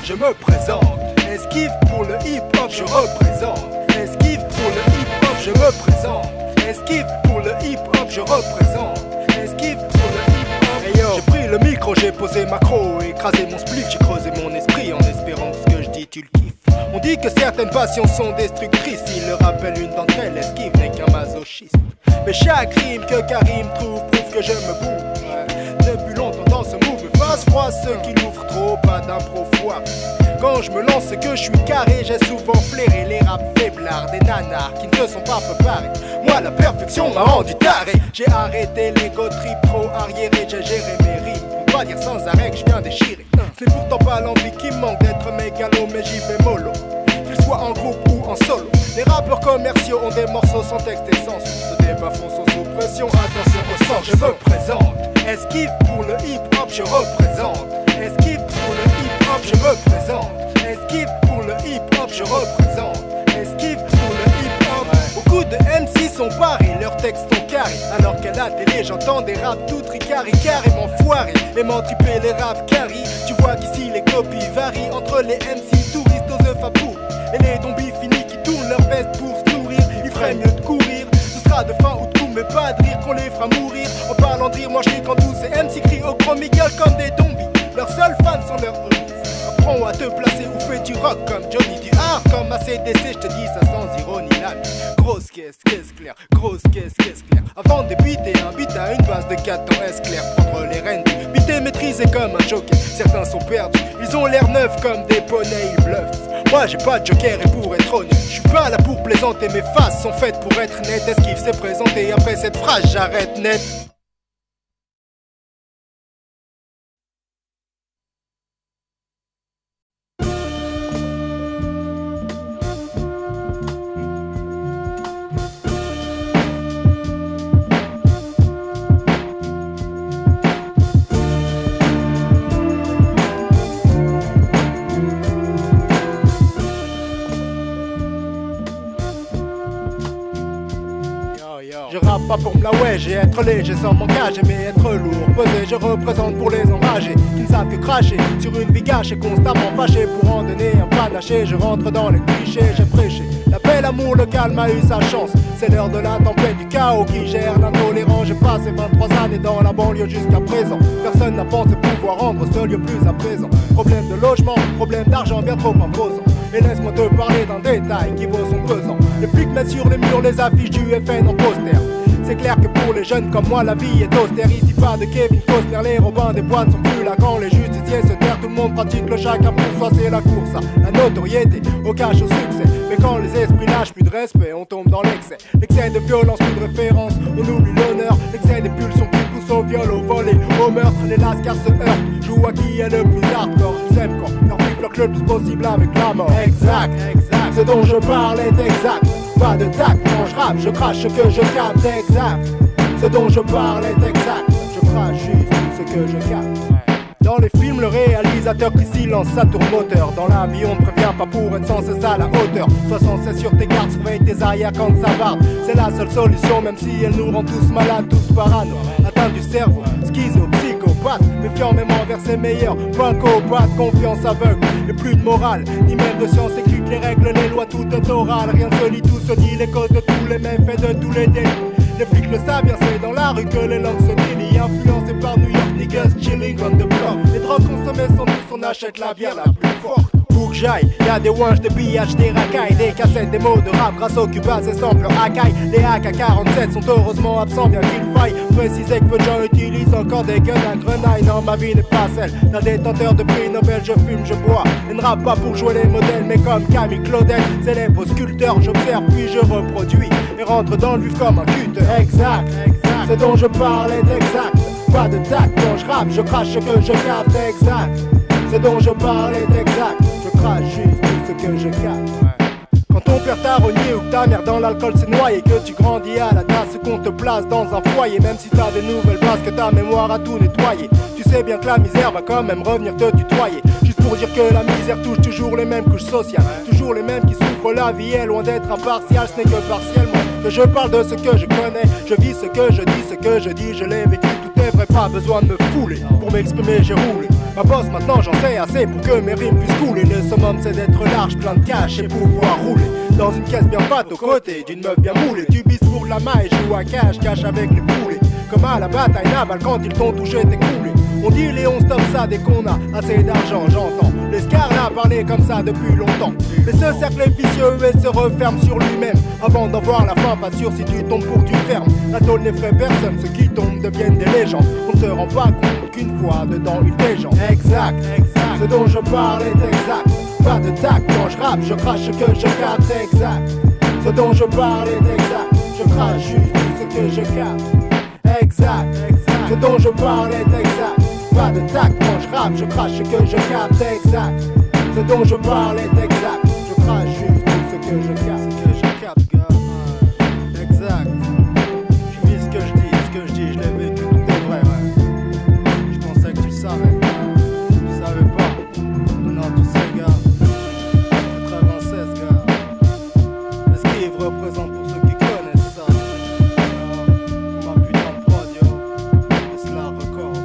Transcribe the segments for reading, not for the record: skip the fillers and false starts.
je me présente. Esquive pour le hip-hop, je représente. Esquive pour le hip-hop, je me présente. Esquive pour le hip-hop, je représente. Esquive pour le hip-hop. Hey yo, j'ai pris le micro, j'ai posé macro, écrasé mon split, j'ai creusé mon esprit en espérant que ce que je dis tu le kiffes. On dit que certaines passions sont destructrices. Il le rappelle, une d'entre elles, l'esquive n'est qu'un masochiste. Mais chaque rime que Karim trouve prouve que je me bouge. Depuis longtemps dans ce move, face froid ceux qui l'ouvrent trop, pas d'impro foire. Quand je me lance, c'est que je suis carré. J'ai souvent flairé les raps faiblards, des nanars qui ne se sont pas préparés. Moi la perfection m'a rendu taré. J'ai arrêté l'ego trip trop arriéré. J'ai géré mes rimes pour pas dire sans arrêt que je viens déchirer. C'est pourtant pas l'envie qui me manque d'être mégalo, mais j'y vais mollo, qu'ils soient en groupe ou en solo. Les rappeurs commerciaux ont des morceaux sans texte et sans son. Ce débat font sous pression, attention au sens. Je me présente. Esquive pour le hip-hop, je représente. Esquive pour le hip-hop, je me présente. Esquive pour le hip-hop, je représente. Esquive pour le hip-hop. Beaucoup de MC sont paris, leurs textes sont carrés. Alors qu'à la télé, j'entends des raps tout tricari, carrément foirés. Émanciper les raps carry. Tu vois qu'ici les copies varient entre les MC touristes aux œufs à poux et les zombies finis qui tournent leur veste pour se nourrir. Il ferait mieux de courir. Ce sera de faim ou de coup, mais pas de rire qu'on les fera mourir. En parlant de rire, moi je ris quand tous ces MC crient au chrome, gueulent comme des zombies. Leurs seuls fans sont leurs hobbies. Apprends à te placer ou fais du rock comme Johnny, du art comme ACDC, je te dis ça sans ironie là. Grosse caisse claire, grosse caisse claire. Avant de débiter un beat à une base de 4 ans S clair. Prendre les rênes du beat et maîtriser comme un joker. Certains sont perdus, ils ont l'air neufs comme des poneys, ils bluffent. Moi j'ai pas de joker et pour être honnête, je suis pas là pour plaisanter, mes faces sont faites pour être nettes. Esquive s'est présenté, après cette phrase j'arrête net. Je rappe pas pour me la ouais, j'ai être léger sans m'engager, mais être lourd, pesé, je représente pour les enragés qui ne savent que cracher sur une vie gâchée, constamment fâché pour en donner un panaché. Je rentre dans les clichés, j'ai prêché la paix, l'amour, le calme a eu sa chance. C'est l'heure de la tempête, du chaos qui gère l'intolérant. J'ai passé 23 années dans la banlieue jusqu'à présent. Personne n'a pensé pouvoir rendre ce lieu plus apaisant. Problème de logement, problème d'argent bien trop imposant. Et laisse-moi te parler d'un détail qui vaut son pesant. Les flics mettent sur les murs les affiches du FN en poster. C'est clair que pour les jeunes comme moi la vie est austère. Ici pas de Kevin Costner, les Robins des boîtes sont plus là. Quand les justiciers se terrent, tout le monde pratique le chacun pour soi. C'est la course à la notoriété, au cash, au succès. Mais quand les esprits lâchent, plus de respect, on tombe dans l'excès. L'excès de violence, plus de référence, on oublie l'honneur. L'excès des pulsions qui poussent au viol, au volet, au meurtre. Les lascars se heurtent, jouent à qui est le plus hardcore. Ils aiment quand leur vie bloque le plus possible avec la mort. Exact, ce dont je parle est exact. Pas de tact, quand je rappe, je crache ce que je capte, exact. Ce dont je parle est exact. Je crache juste ce que je capte. Dans les films, le réalisateur crie silence, ça tourne moteur. Dans la vie, on ne prévient pas pour être sans cesse à la hauteur. Sois sans cesse sur tes gardes, surveille tes arrières quand ça barde. C'est la seule solution, même si elle nous rend tous malades, tous parano. Atteint du cerveau, schizo, psychopathe. Méfiant même envers ses meilleurs, pincopathe, confiance aveugle. Et plus de morale, ni même de science écrite. Les règles, les lois, tout est oral. Rien ne se lit, tout se dit, les causes de tous les méfaits, de tous les délits. Les flics le savent bien, c'est dans la rue que les langues se délient. Influencés par New York, niggas chilling on the block. Les drogues consommées sont douces, on achète la bière la plus forte. Où que j'aille, y'a des wanches, des pillages, des racailles, des cassettes, des mots de rap grâce aux cubas et samples hakaï. Les AK-47 sont heureusement absents, bien qu'il faille préciser que peu de gens utilisent encore des guns à grenaille. Non, ma vie n'est pas celle d'un détenteur de prix Nobel. Je fume, je bois et ne rappe pas pour jouer les modèles, mais comme Camille Claudel, célèbre sculpteur, j'observe puis je reproduis et rentre dans le vif comme un cutter. Exact, ce dont je parle est exact. Pas de tact, quand je rappe, je crache ce que je capte, exact. Ce dont je parle est exact. Je crache juste tout ce que je capte. Quand ton père t'a renié ou que ta mère dans l'alcool s'est noyée, que tu grandis à la tasse, qu'on te place dans un foyer, même si t'as des nouvelles bases, que ta mémoire a tout nettoyé. Tu sais bien que la misère va quand même revenir te tutoyer. Juste pour dire que la misère touche toujours les mêmes couches sociales, toujours les mêmes qui souffrent. La vie est loin d'être impartiale, ce n'est que partiellement que je parle de ce que je connais. Je vis ce que je dis, ce que je dis, je l'ai vécu. Tout est vrai, pas besoin de me fouler. Pour m'exprimer j'ai roulé Ma bosse maintenant j'en sais assez pour que mes rimes puissent couler. Le summum c'est d'être large, plein de cash et pouvoir rouler dans une caisse bien fat aux côtés d'une meuf bien moulée. Tu bises pour la main et joue à cache avec les poulets. Comme à la bataille navale quand ils t'ont touché t'es coulé. On dit les on stoppe ça dès qu'on a assez d'argent, j'entends. L'escar a parlé comme ça depuis longtemps. Mais ce cercle est vicieux et se referme sur lui-même. Avant d'en voir la fin, pas sûr si tu tombes pour que tu fermes. La tôle n'effraie personne, ceux qui tombent deviennent des légendes. On ne se rend pas compte qu'une fois dedans il déjante. Exact, ce dont je parle est exact. Pas de tac, quand je rappe, je crache ce que je capte. Exact, ce dont je parle est exact. Je crache juste ce que je capte. Exact, ce dont je parle est exact. Pas de tac, quand je rappe, je crache ce que je capte. Exact, ce dont je parle est exact. Je crache juste ce que je capte. Ce que je capte, gars. Exact. Je vis ce que je dis, je l'ai vécu, tout est vrai, ouais. Je pensais que tu savais. Tu savais pas. Non, tu sais, gars. 96, gars. L'esquive représente pour ceux qui connaissent ça. Ma putain de prod, yo. Et cela record.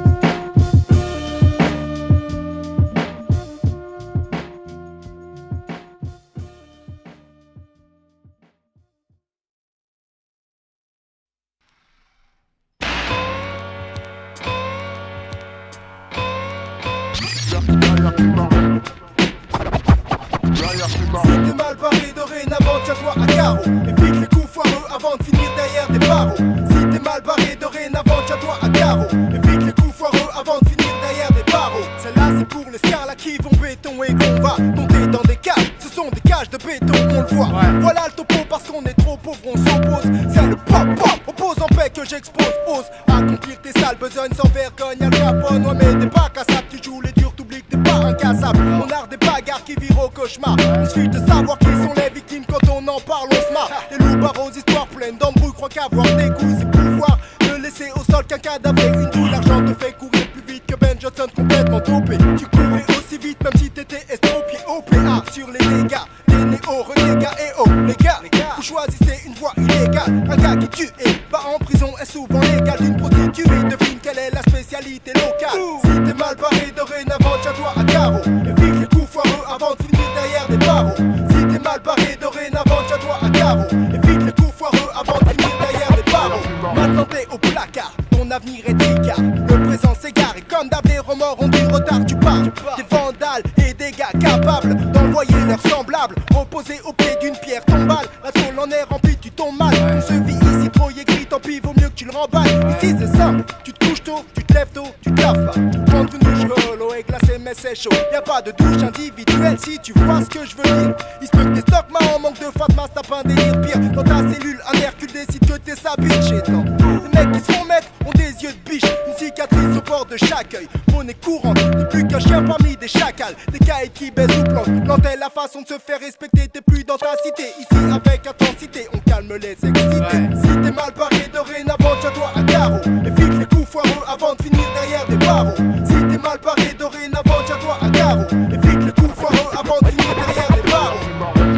Si t'es mal barré dorénavant, tiens-toi à carreau. Évite les coups foireux avant de finir derrière des barreaux. Si t'es mal barré dorénavant, tiens-toi à carreau. Évite les coups foireux avant de finir derrière des barreaux. Celle-là c'est pour les scars qui vont béton et qu'on va monter dans des cages. Ce sont des cages de béton, on le voit. Voilà le topo parce qu'on est trop pauvre, on s'oppose. C'est le pop-pop, oppose en paix que j'expose. Ose accomplir tes sales besognes sans vergogne. Al Capone, ouais mais t'es pas cassable. Tu joues les durs, t'oublies que t'es pas incassable. Mon art des bagarres qui vire au cauchemar. Il suffit de savoir qui sont les victimes quand on en parle, on se marre. Les loups-barres aux histoires pleines d'embrouilles croient qu'avoir des coups c'est pouvoir ne laisser au sol qu'un cadavre et une douille. L'argent te fait courir plus vite que Ben Johnson complètement dopé. Tu courais aussi vite même si t'étais estropié. OPA sur les dégâts, les néo-renégats et oh les gars, vous choisissez une voie illégale. Un gars qui tue et va en prison est souvent légal. D'une prostituée, devine quelle est la spécialité locale. Si t'es mal barré dorénavant, tiens-toi à carreau. Évite les coups foireux avant de finir derrière des barreaux. Si t'es mal barré dorénavant, tiens-toi à carreau. Évite les coups foireux avant de finir derrière des barreaux. Maintenant t'es au placard, ton avenir est délicat. Le présent s'égare et comme d'hab les remords ont du retard. Tu pars des vandales et des gars capables d'envoyer leurs semblables reposer au pied d'une pierre tombale. La tôle en est remplie, tu tombes mal. On se vit ici trop aigri, tant pis vaut mieux que tu le remballes. Ici c'est simple, tu te couches tôt, tu te lèves tôt, tu te laves pas. Prendre une douche l'eau est glacée mais c'est chaud. Y'a pas de douche individuelle si tu vois ce que je veux dire. Il se peut que tes stocks en manque de Fatma, tape un délire pire. Dans ta cellule, un Hercule décide que t'es sa bitch. Et non, les mecs qui se font mettre ont des yeux de biche. Une cicatrice au bord de chaque œil. Monnaie courante, t'es plus qu'un chien parmi des chacals. Des cailles qui baissent ou plantent. Planter la façon de se faire respecter, t'es plus dans ta cité. Ici avec intensité, on calme les excités. Si t'es mal barré dorénavant, tiens-toi à carreau. Évite les coups foireux avant de finir derrière des barreaux. Si t'es mal barré dorénavant, tiens-toi à carreau. Évite les coups foireux avant de finir derrière des barreaux.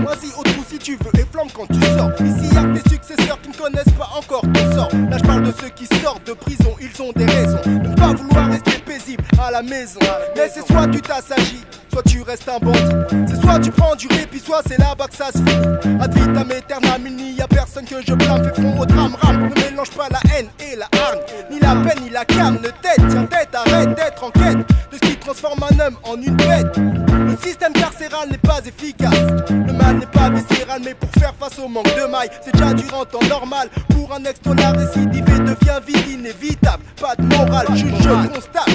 Vas-y au trou si tu veux et flamme quand tu sors. Ici y'a que tes successeurs qui ne connaissent pas encore ton sort. Là je parle de ceux qui sortent de prison, ils ont des raisons de ne pas vouloir rester paisible à la maison. Mais c'est soit tu t'assagis, soit tu restes un bandit. C'est soit tu prends du répit, soit c'est là-bas que ça se finit. Ad vitam aeternam, il n'y a personne que je blâme. Fais front au drame, rame, ne mélange pas la haine et la hargne. Ni la peine, ni la calme, ne tête, tiens tête, arrête d'être en quête de ce qui transforme un homme en une bête. Le système carcéral n'est pas efficace. Le mal n'est pas viscéral, mais pour faire face au manque de mailles, c'est déjà durant temps normal. Pour un ex, la récidivé devient vite inévitable. Pas de morale, juge, je constate.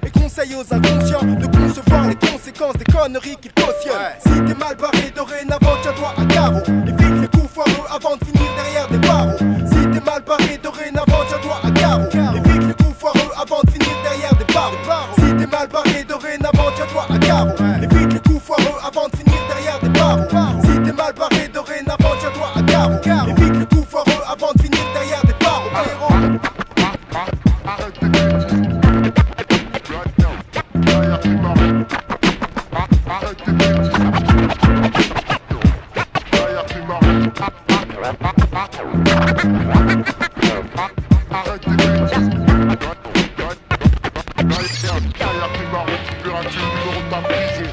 Et conseille aux inconscients de concevoir les conséquences des conneries qu'ils cautionnent. Si t'es mal barré dorénavant, tiens-toi à carreau. Évite les coups foireux avant de finir derrière des barreaux. Si t'es mal barré dorénavant, tiens-toi à carreau. Évite les coups foireux avant de finir derrière des barreaux. Si t'es mal barré dorénavant, tiens-toi à carreau. Évite les coups foireux avant de finir derrière des barreaux. Si t'es mal barré dorénavant, tiens-toi à carreau. Évite les coups foireux avant de finir derrière des barreaux. Arrête de arrête de comptabiliser.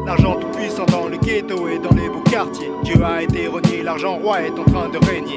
L'argent tout puissant dans le ghetto et dans les beaux quartiers. Dieu a été renié, l'argent roi est en train de régner.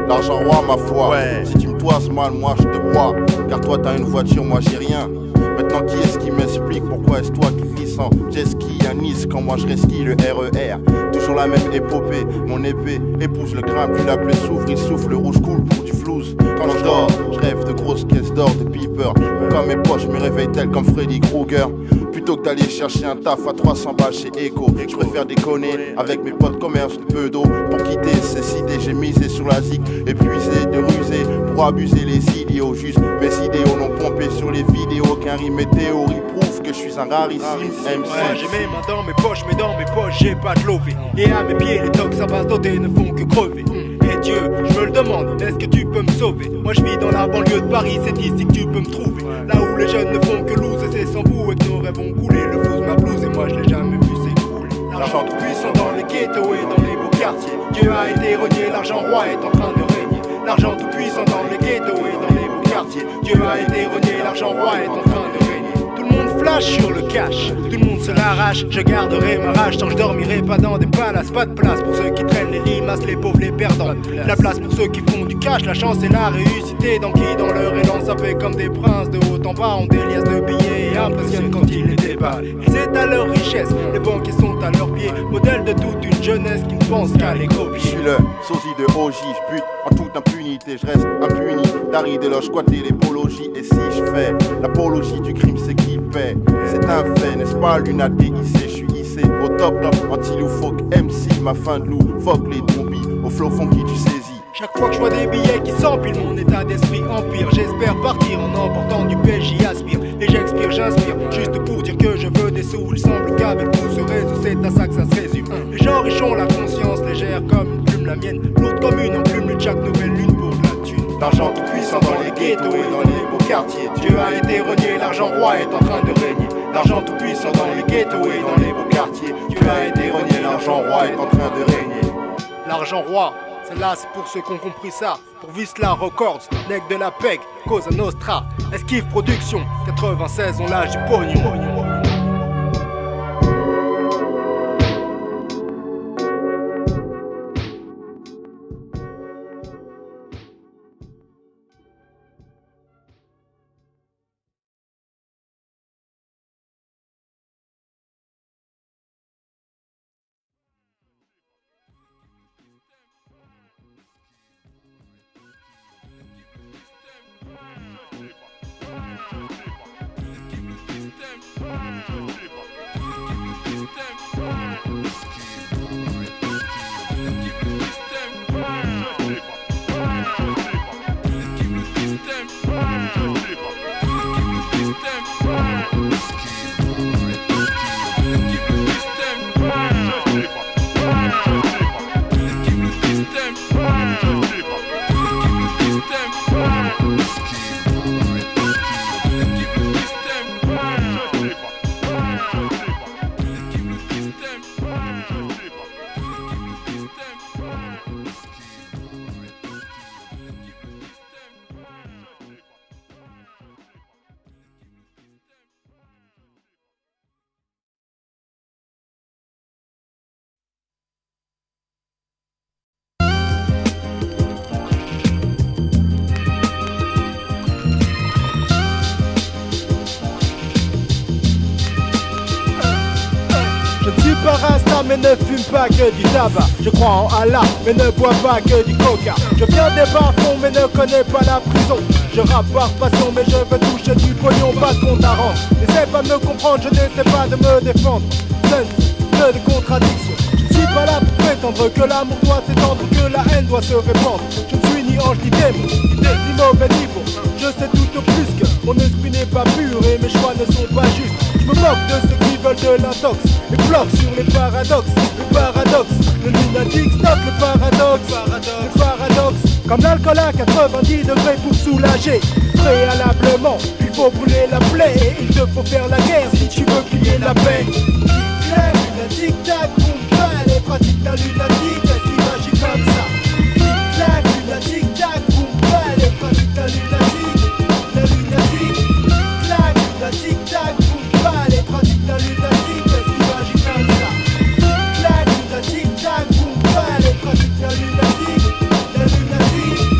L'argent roi, ma foi, Ouais. Si tu me toises mal, moi je te broie. Car toi t'as une voiture, moi j'ai rien. Maintenant qui est-ce qui m'explique pourquoi est-ce toi qui glisse en jet ski à Nice quand moi je resquille le RER. Toujours la même épopée, mon épée épouse le crâne, puis la plaie s'ouvre, il souffle, le rouge coule pour du flouze. Quand je dors, je rêve de grosses caisses d'or, de peepers. Comme mes poches me réveillent telles comme Freddy Krueger. Plutôt que d'aller chercher un taf à 300 balles chez Echo, je préfère déconner avec mes potes commerce de peu d'eau. Pour quitter ces idées, j'ai misé sur la zik, épuisé de ruser pour abuser les idiots. Juste mes idéaux n'ont pompé sur les vidéos qu'un rime et théorie prouve que je suis un rarissime MC. Ouais, j'ai mes mains dans mes poches, mais dans mes poches j'ai pas de lové. Et à mes pieds les tox à base d'OD ne font que crever. Et Dieu, je me le demande, est-ce que tu peux me sauver? Moi je vis dans la banlieue de Paris, c'est ici que tu peux me trouver. Là où les jeunes ne font que loser, c'est sans vous et que nos rêves ont coulé. Le flouze ma blouse et moi je l'ai jamais vu s'écrouler. L'argent tout puissant dans les ghettos et dans les beaux quartiers. Dieu a été renié, l'argent roi est en train de régner. L'argent tout puissant dans les ghettos et dans les beaux quartiers. Dieu a été renié, l'argent roi est en train de régner. Tout le monde flash sur le cash, tout le monde se l'arrache. Je garderai ma rage tant que je dormirai pas dans des palaces. Pas de place pour ceux qui traînent les limaces, les pauvres, les perdants. La place pour ceux qui font du cash, la chance et la réussite. Dans qui dans leur élan ça fait comme des princes. De haut en bas ont des liasses de billets et impressionnent quand ils les déballent. C'est à leur richesse, les banquiers sont à leurs pieds. Modèle de toute une jeunesse qui ne pense qu'à les Je copier. suis le sosie de OJ, je bute en toute impunité, je reste impuni. Dari de leur squatter l'épologie. Et si je fais l'apologie du crime, c'est qui paie. C'est un fait, n'est-ce pas, Luna DIC, je suis hissé au top, anti-loufoque, MC, ma fin de loup, fuck les zombies, au flow funky tu saisis. Chaque fois que je vois des billets qui s'empilent, mon état d'esprit empire. J'espère partir en emportant du pêche, j'y aspire. Et j'expire, j'inspire, juste pour dire que je veux des sous. Il semble qu'avec tout ce réseau, c'est à ça que ça se résume. Les gens riches ont la conscience légère comme une plume, la mienne. Lourde comme une enclume, lutte chaque nouvelle lune pour de la thune. L'argent tout puissant dans les ghettos et dans les beaux quartiers. Dieu a été renié, l'argent roi est en train de régner. L'argent tout puissant dans les ghettos et dans les beaux quartiers. Dieu a été renié, l'argent roi est en train de régner. L'argent roi. Celle-là c'est pour ceux qui ont compris ça. Pour Visla Records, Nec de la PEG, Cosa Nostra, Esquive Production, 96 on lâche du pognon. Rasta mais ne fume pas que du tabac. Je crois en Allah mais ne bois pas que du coca. Je viens des bas-fonds mais ne connais pas la prison. Je rappe par passion mais je veux toucher du pognon, pas de compte à rendre. N'essaie pas de me comprendre, je n'essaie pas de me défendre. Sense, peu de contradictions. Je ne suis pas là pour prétendre que l'amour doit s'étendre, que la haine doit se répandre. Je ne suis ni ange ni démon, ni mauvais niveau. Je sais tout au plus que mon esprit n'est pas pur et mes choix ne sont pas justes. Je me moque de ceux qui veulent de l'intox et bloquent sur les paradoxes. Le paradoxe, le lunatique stocke le paradoxe. Le paradoxe, comme l'alcool à 90 degrés pour soulager. Préalablement, il faut brûler la plaie et il te faut faire la guerre si tu veux qu'il y ait la paix. Tic-tac, lunatique, tac, boum, pas les pratiques d'un lunatique, est-ce qu'il agit comme ça? Tic-tac, lunatique, tac, boum, pas les pratiques d'un lunatique, Tic-tac, lunatique, tac, boum, pas les pratiques d'un lunatique, est-ce qu'il agit comme ça? Tic-tac, lunatique, tac, boum, pas les pratiques d'un lunatique,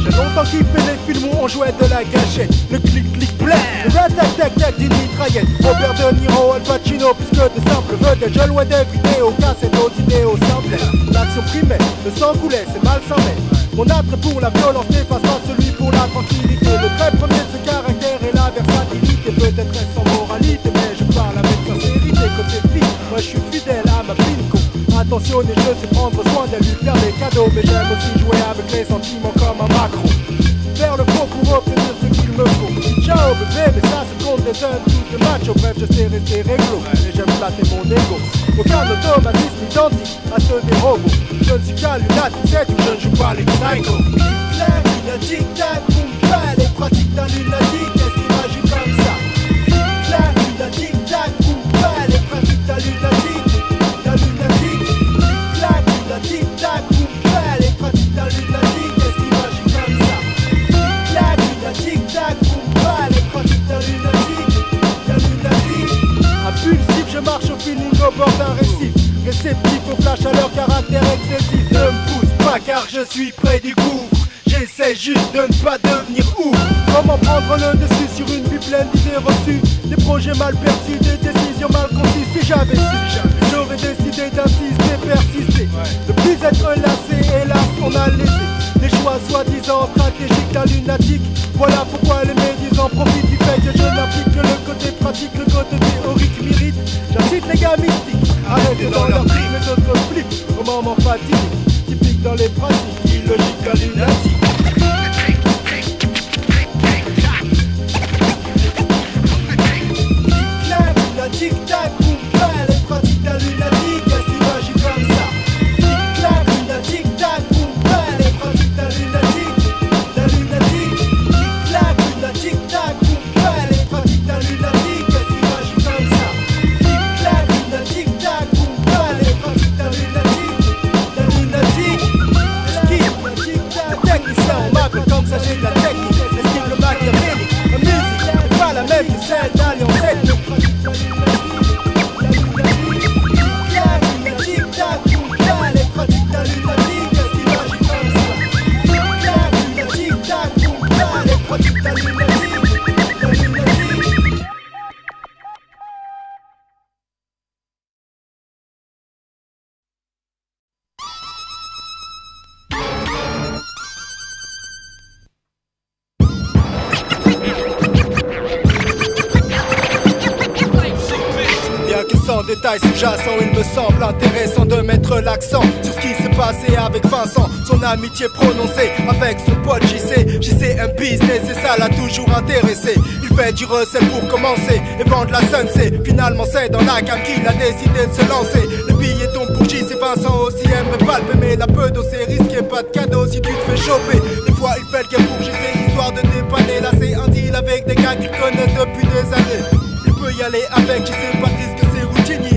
J'ai longtemps kiffé les films où on jouait de la gâchette. Le clic-clic blanc, le rat-tac-tac-tac d'une mitraillette. Robert De Niro, Al Pacino, plus que de simples vedettes. Je louais des vidéos, cassettes aux idéaux simples. L'action primait, le sang coulait, c'est mal sans mais. Mon attrait pour la violence n'efface pas celui pour la tranquillité. Le trait premier de ce caractère est la versatilité. Peut-être est-ce sans moralité, mais je parle avec sincérité. Côté fille, moi je suis fidèle à ma pinko. Attentionné, je sais prendre soin d'elle, lui faire des cadeaux. Mais j'aime aussi jouer avec les sentiments comme un macro. Faire le faux pour obtenir ce qu'il me faut. Ciao bébé, mais ça se compte des jeunes, tous des machos. Bref, je sais rester réglo et j'aime flatter mon ego. Aucun automatisme identique à ceux des robots. Je ne suis qu'un lunatique, c'est tout, je ne joue pas les psychos. Tic-tac, lunatique, tac, boum, pas les pratiques d'un lunatique, est-ce qu'il agit comme ça? Tic-tac, lunatique, tac, boum, pas les pratiques d'un lunatique, Tic-tac, lunatique, tac, boum, pas les pratiques d'un lunatique, est-ce qu'il agit comme ça? Tic-tac, lunatique, tac, boum, pas les pratiques d'un lunatique, Impulsif, je marche au feeling au bord d'un récif. Réceptif au flash à leur caractère excessif. Ne me pousse pas car je suis près du gouffre. J'essaie juste de ne pas devenir ouf. Comment prendre le dessus sur une vie pleine d'idées reçues, des projets mal perçus, des décisions mal conçues. Si j'avais su, j'aurais décidé d'insister, persister. Ne plus être lassé, hélas on a laissé les choix soi-disant stratégiques d'un lunatique. Voilà pourquoi les médias en profitent du fait que je n'applique que le côté pratique, le côté théorique m'irrite. J'incite les gars mystiques, arrêtez dans leur crime et d'autres flics au moment fatidique, typique dans les pratiques, illogique d'un lunatique. Tic-tac, boum, pas les pratiques d'un lunatique, est-ce qu'il agit comme ça? Tic-tac, lunatique, tac, boum, pas les pratiques d'un lunatique, Tic-tac, lunatique, tac, boum, pas les pratiques d'un lunatique, est-ce qu'il agit comme ça? Tic-tac, lunatique, tac, boum, pas les pratiques d'un lunatique, Esquive, tac, technicien, on m'appelle comme ça, j'ai de la technique. Esquive le machiavélique, la musique n'est pas la même que celle d'Alliance ethnique. Détail sous-jacent, il me semble intéressant de mettre l'accent sur ce qui s'est passé avec Vincent. Son amitié prononcée avec son pote JC un business et ça l'a toujours intéressé. Il fait du recel pour commencer et vendre la Sunset. Finalement c'est dans la gamme qu'il a décidé de se lancer. Le billet tombe pour JC, Vincent aussi aimerait palper, mais la peu d'eau c'est risqué, pas de cadeau si tu te fais choper. Des fois il fait le game pour JC histoire de dépanner. Là c'est un deal avec des gars qu'il connaît depuis des années. Il peut y aller avec JC, pas de risque.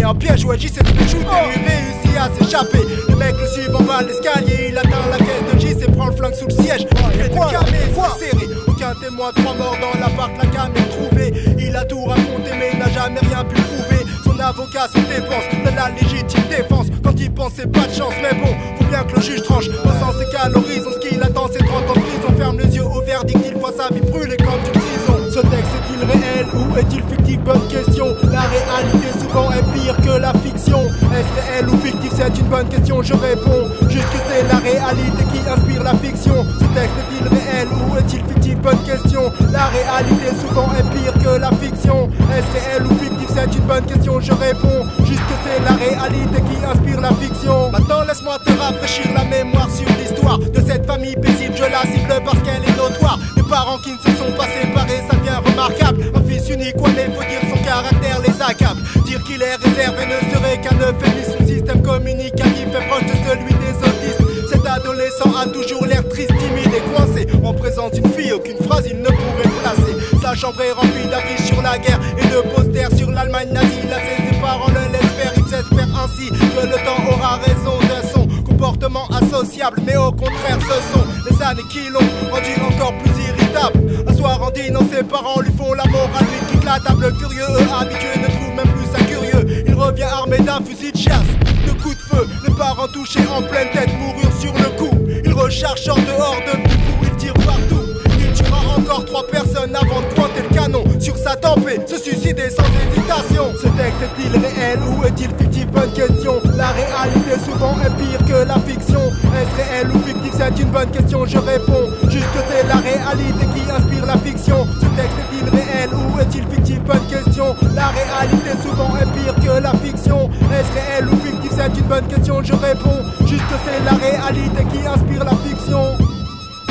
Un piège où JC se fait shooter, il réussit à s'échapper. Le mec le suit en bas de l'escalier, il atteint la caisse de JC, prend le flingue sous le siège. Il est camé, serré, aucun témoin, 3 morts dans l'appart, la cam est trouvée. Il a tout raconté mais n'a jamais rien pu prouver. Son avocat se dépense de la légitime défense. Quand il pensait pas de chance, mais bon, faut bien que le juge tranche. Ressent ses calories, ce qu'il attend c'est 30 ans de prison. Ferme les yeux au verdict, il voit sa vie brûler comme du prison. Ce texte est-il réel ou est-il fictif? Bonne question. La réalité souvent est pire que la fiction. Est-ce réel ou fictif? C'est une bonne question, je réponds juste que c'est la réalité qui inspire la fiction. Ce texte est-il réel ou est-il fictif? Bonne question. La réalité souvent est pire que la fiction. Est-ce réel ou fictif? C'est une bonne question, je réponds juste que c'est la réalité qui inspire la fiction. Maintenant laisse-moi te rafraîchir la mémoire sur l'histoire de cette famille paisible. Je la cible parce qu'elle est notoire. Des parents qui ne se sont pas séparés, ça devient remarquable. Un fils, une unique, ouais mais faut dire son caractère les accable. Dire qu'il est réservé ne serait qu'un euphémisme. Son système communicatif est proche de celui des autistes. Cet adolescent a toujours l'air triste, timide et coincé. En présence d'une fille, aucune phrase il ne pourrait placer. Sa chambre est remplie d'affiches sur la guerre et de posters sur l'Allemagne nazie. Là ses parents le l'espèrent, ils espèrent ainsi que le temps aura raison de son comportement associable. Mais au contraire ce sont les années qui l'ont rendu encore plus irritable. Un soir en dînant, ses parents lui font la morale, lui quitte la table furieux. Eux habitués ne trouvent même plus ça curieux. Il revient armé d'un fusil de chasse, de coups de feu. Les parents touchés en pleine tête moururent sur le coup. Il recharge en dehors de Boubou, il tire partout. Il tuera encore 3 personnes avant de pointer le canon sur sa tempe et se suicider sans hésitation. Ce texte est-il réel ou est-il fictif? Bonne question. La réalité souvent est pire que la fiction. Est-ce réel ou fictif? C'est une bonne question, je réponds juste que c'est la réalité qui inspire la fiction. Ce texte est-il réel ou est-il fictif? Bonne question. La réalité souvent est pire que la fiction. Est-ce réel ou fictif? C'est une bonne question, je réponds juste que c'est la réalité qui inspire la fiction.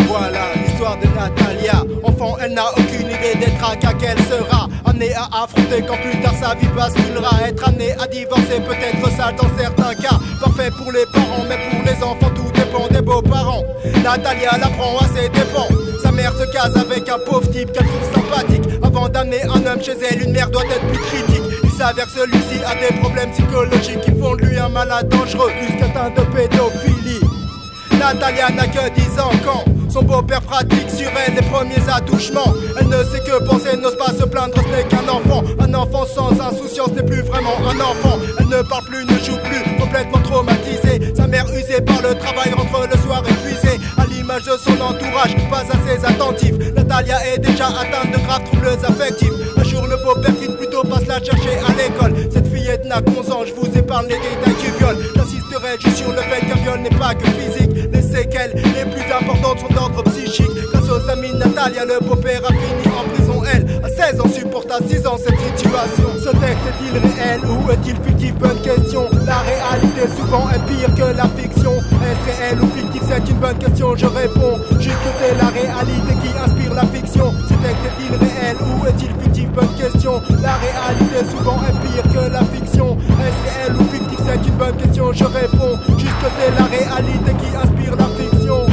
Voilà l'histoire de Natalia. Enfant, elle n'a aucune idée des tracas qu'elle sera amenée à affronter quand plus tard sa vie basculera. Être amenée à divorcer peut être sale dans certains cas. Parfait pour les parents, mais pour les enfants tout dépend des beaux-parents. Natalia l'apprend à ses dépens. Sa mère se case avec un pauvre type qu'elle trouve sympathique. Avant d'amener un homme chez elle, une mère doit être plus critique. Il s'avère que celui-ci a des problèmes psychologiques qui font de lui un malade dangereux, plus qu'atteint de pédophilie. Natalia n'a que 10 ans quand son beau-père pratique sur elle les premiers attouchements. Elle ne sait que penser, n'ose pas se plaindre, ce n'est qu'un enfant. Un enfant sans insouciance n'est plus vraiment un enfant. Elle ne parle plus, ne joue plus, complètement traumatisée. Sa mère usée par le travail rentre le soir épuisée. À l'image de son entourage, pas assez attentif. Natalia est déjà atteinte de graves troubles affectifs. Un jour le beau-père quitte plutôt, passe la chercher à l'école. Cette fillette n'a qu'11 ans, je vous épargne les détails du viol. J'insisterai juste sur le fait qu'un viol n'est pas que physique. Les séquelles les plus importantes sont d'ordre psychique. Grâce aux amis de Natalia, le beau-père a fini en prison. Elle, à 16 ans, supporte à 6 ans cette situation. Ce texte est-il réel ou est-il fictif? Bonne question. La réalité souvent est pire que la fiction. Est-ce réel ou fictif? C'est une bonne question, je réponds juste que c'est la réalité qui inspire la fiction. Ce texte est-il réel ou est-il fictif? Bonne question. La réalité souvent est pire que la fiction. Est-ce réel ou fictif? C'est une bonne question, je réponds juste que c'est la réalité qui inspire la fiction.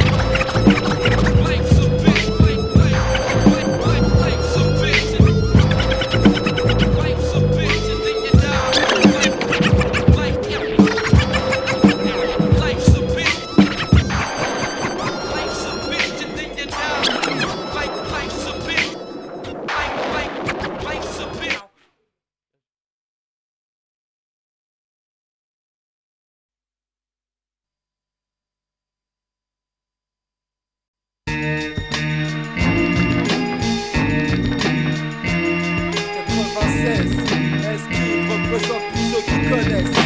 Esquive représente tous ceux qui connaissent.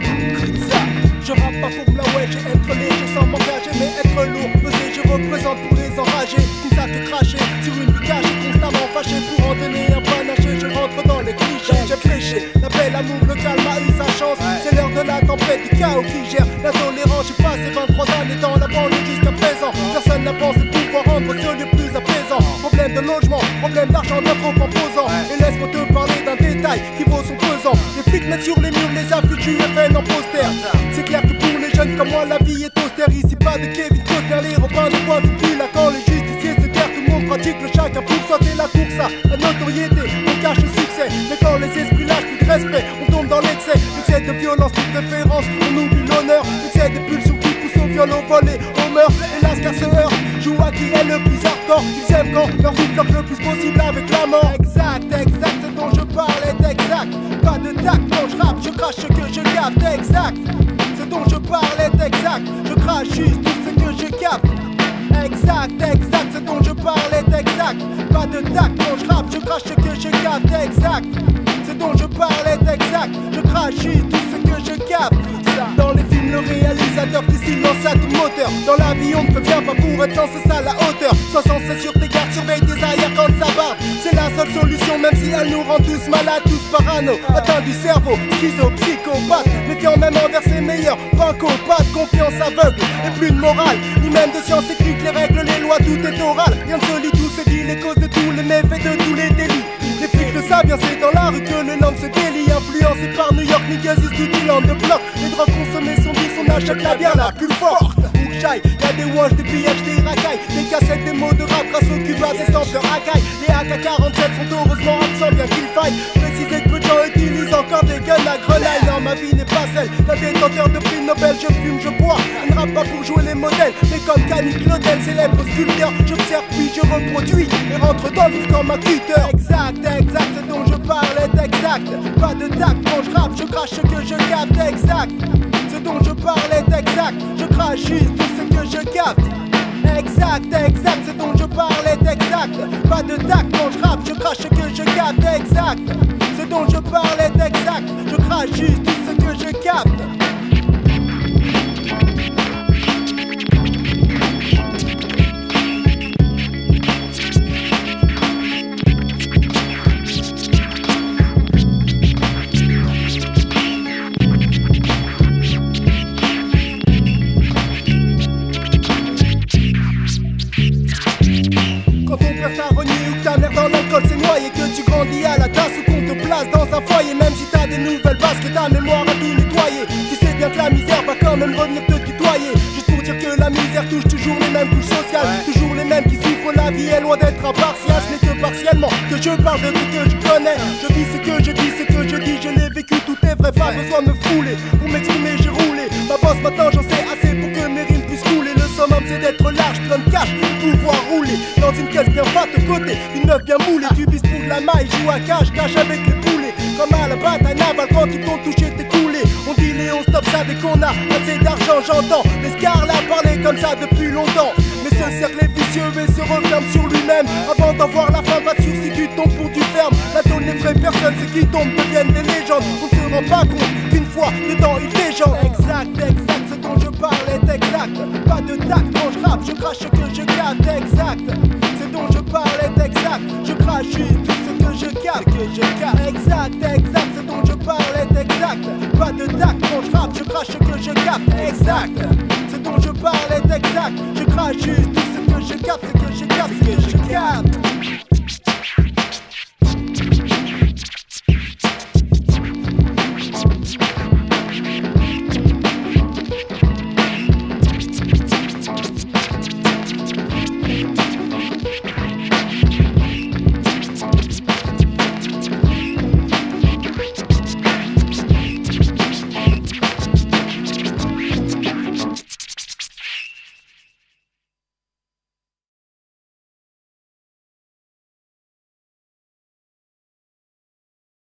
Écoute ça, je rappe pas pour la wesh et être léger sans m'engager, mais être lourd, pesé, je représente pour les enragés qui savent que cracher sur une vie cachée, constamment fâché pour en donner un panaché. Je rentre dans les clichés, j'ai prêché la belle amour, le calme a eu sa chance. C'est l'heure de la tempête, du chaos qui gère l'intolérance. J'ai passé 23 années dans la banlieue jusqu'à présent. Personne n'a pensé pouvoir rendre ce lieu plus apaisant. Problème de logement, problème d'argent d'un trop imposant. Et laisse-moi te parler d'un détail qui vaut son pesant. Les flics mettent sur les murs les affiches du FN en poster. C'est clair que pour les jeunes comme moi la vie est austère. Ici pas de Kevin Costner, les Robins de Bois plus là quand les justiciers se terrent. Tout le monde pratique le chacun pour soi, c'est la course à la notoriété. On cache le succès, mais quand les esprits lâchent plus de respect, on tombe dans l'excès. L'excès de violence, toute référence, on oublie l'honneur. L'excès de pulsions qui poussent au viol, au volé, au meurtre. Hélas car ce heurt joue à qui est le plus hardcore. Ils aiment quand leur vie flotte le plus possible avec la mort. Exact, exact, ce dont je parle est exact. Pas de tact, quand je rappe, je crache ce que je capte. Exact, ce dont je parle est exact. Je crache juste tout ce que je capte. Exact, exact, ce dont je parle est exact. Pas de tact, quand je rappe, je crache ce que je capte. Exact, ce dont je parle est exact. Je crache juste tout ce que je capte. Dans les films, le réalisateur dessine dans sa tout moteur. Dans la vie, on ne prévient pas pour être sans cesse à la hauteur. Sois censé sur tes gardes, surveille tes arrières quand ça barre. C'est la seule solution, même si elle nous rend tous malades, tous parano. Atteint du cerveau, schizo, psychopathe. Méfiant même envers ses meilleurs, francopathe. Confiance aveugle, et plus de morale, ni même de science écrite. Les règles, les lois, tout est oral. Rien ne se lit, tout se dit, les causes de tous les méfaits, de tous les délits. Les flics le sais bien, c'est dans la rue que le langue se délie. Influencé par New York, niggas is du bilan de bloc. Les drogues consommées sont douces, on achète la bière la plus forte. Où que j'aille, y'a des wash, des pillages, des racailles, des cassettes, des mots de rap grâce aux cubas et sampleurs racailles. Les AK-47 sont heureusement absents, bien qu'il faille préciser que peu de gens utilisent encore des guns à grenaille. Non, ma vie n'est pas celle d'un détenteur de prix Nobel. Je fume, je bois, je ne rappe pas pour jouer les modèles, mais comme Camille Claudel, célèbre sculpteur, j'observe puis je reproduis et rentre dans le vif comme un cutter. Exact, exact, ce dont je parle est exact. Pas de tact quand je rappe, je crache ce que je capte. Exact, ce dont je parle est exact. Je crache juste tout ce que je capte. Exact, exact, ce dont je parle est exact. Pas de tact quand je rappe, je crache ce que je capte. Exact, ce dont je parle est exact. Je crache juste tout ce que je capte. T'as renié ou que ta mère dans l'alcool s'est noyée, que tu grandis à la tasse ou qu'on te place dans un foyer. Même si t'as des nouvelles bases, que ta mémoire a tout nettoyé, tu sais bien que la misère va quand même revenir te tutoyer. Juste pour dire que la misère touche toujours les mêmes couches sociales, toujours les mêmes qui souffrent. La vie est loin d'être impartiale, ce n'est que partiellement que je parle de ce que je connais. Je vis ce que je dis, ce que je dis, je l'ai vécu, tout est vrai, pas besoin de me fouler. Pour m'exprimer j'ai roulé, ma bosse maintenant j'en sais assez pour que mes rimes puissent couler. Le summum c'est d'être large, plein de cash, pouvoir rouler dans une caisse bien fat de côté, une meuf bien moulée. Tu vises pour de la maille, joue à cache avec les poulets. Comme à la bataille navale quand ils t'ont touché t'es coulé. On dit Léon stop ça dès qu'on a assez d'argent, j'entends les Scarla parler comme ça depuis longtemps. Mais ce cercle est vicieux et se referme sur lui-même. Avant d'en voir la fin, pas de soucis, tu tombes pour du ferme. La tôle n'est vraie, personne, ceux qui tombent deviennent des légendes. On ne se rend pas compte qu'une fois dedans il légende. Exact, exact, ce dont je parle est exact. Pas de tact quand je rappe, je crache ce que je capte. Exact, ce dont je parle est exact. Je crache juste tout ce que je capte. Exact, exact, ce dont je parle est exact. Pas de tact quand je rappe, je crache ce que je capte. Exact, ce dont je parle est exact. Je crache juste tout ce que je capte, ce que je capte, ce que je capte.